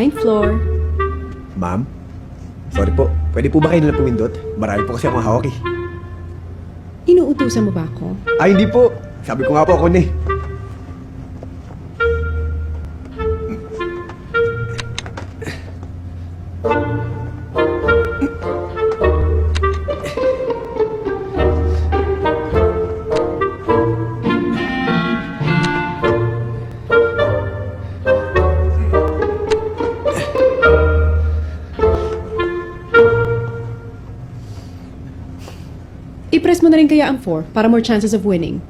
Ninth floor. Ma'am? Sorry po, pwede po ba kayo nalang pumindot? Marami po kasi akong hawak eh. Inuutusan mo ba ako? Ay, hindi po. Sabi ko nga po ako na eh. I-press mo na rin kaya ang 4 para more chances of winning.